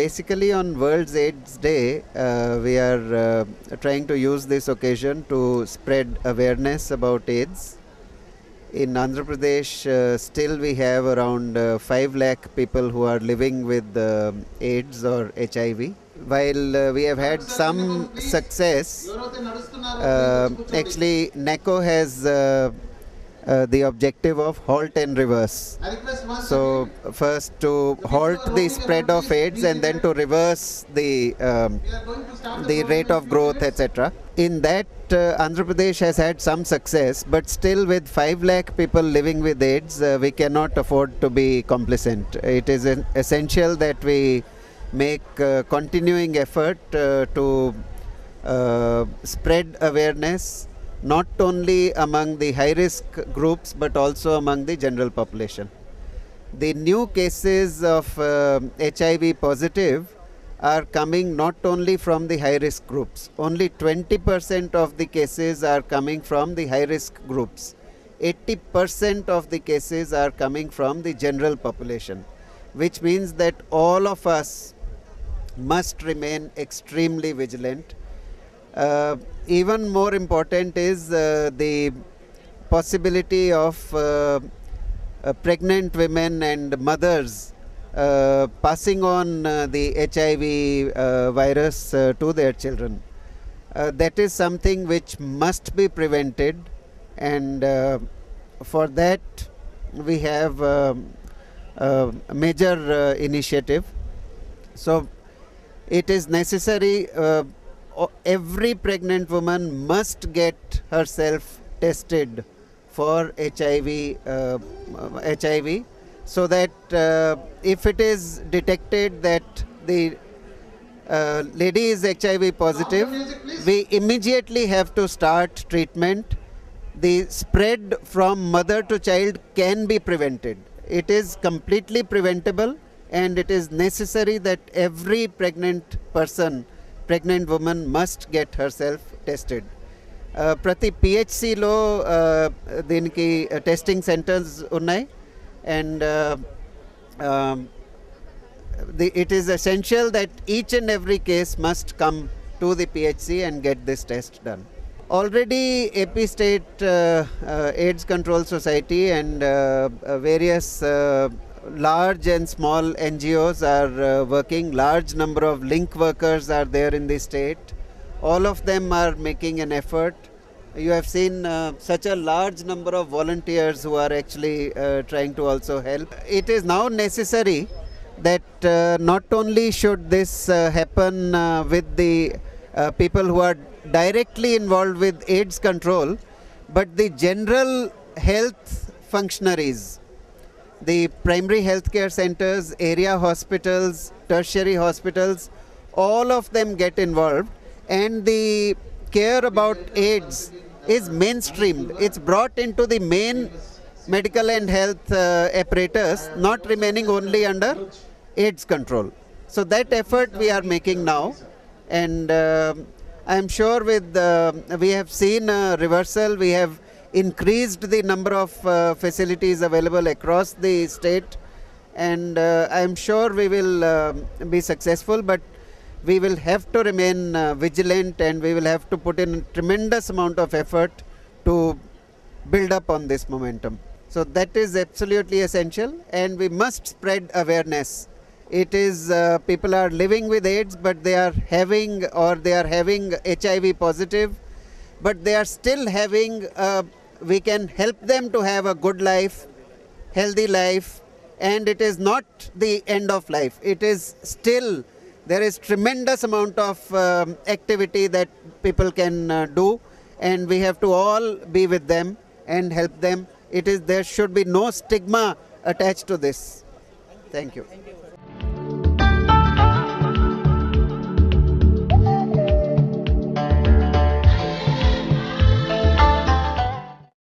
basically on World AIDS Day, we are trying to use this occasion to spread awareness about AIDS. In Andhra Pradesh, still we have around 5 lakh people who are living with AIDS or HIV. While we have had some success, actually NACO has the objective of halt and reverse. So first to halt the spread of AIDS and then to reverse the rate of growth, etc. In that, Andhra Pradesh has had some success, but still with 5 lakh people living with AIDS, we cannot afford to be complacent. It is essential that we make continuing effort to spread awareness not only among the high-risk groups but also among the general population. The new cases of HIV positive are coming not only from the high-risk groups. Only 20% of the cases are coming from the high-risk groups. 80% of the cases are coming from the general population, which means that all of us must remain extremely vigilant. Even more important is the possibility of pregnant women and mothers passing on the HIV virus to their children. That is something which must be prevented, and for that we have a major initiative. So it is necessary, every pregnant woman must get herself tested for HIV, so that if it is detected that the lady is HIV positive, we immediately have to start treatment. The spread from mother to child can be prevented. It is completely preventable, and it is necessary that every pregnant woman must get herself tested. Prati PHC lo deeniki testing centers unnai, and it is essential that each and every case must come to the PHC and get this test done. Already AP State AIDS Control Society and various large and small NGOs are working. Large number of link workers are there in the state. All of them are making an effort. You have seen such a large number of volunteers who are actually trying to also help. It is now necessary that not only should this happen with the people who are directly involved with AIDS control, but the general health functionaries, the primary healthcare centers, area hospitals, tertiary hospitals, all of them get involved, and the care about AIDS is mainstreamed. It's brought into the main medical and health apparatus, not remaining only under AIDS control. So that effort we are making now, and I am sure with we have seen a reversal. We have increased the number of facilities available across the state, and I am sure we will be successful, but we will have to remain vigilant, and we will have to put in a tremendous amount of effort to build up on this momentum. So that is absolutely essential, and we must spread awareness. It is people are living with AIDS, but they are having HIV positive, but they are still having we can help them to have a good life, healthy life, and it is not the end of life. It is still, there is tremendous amount of activity that people can do, and we have to all be with them and help them. There should be no stigma attached to this. Thank you.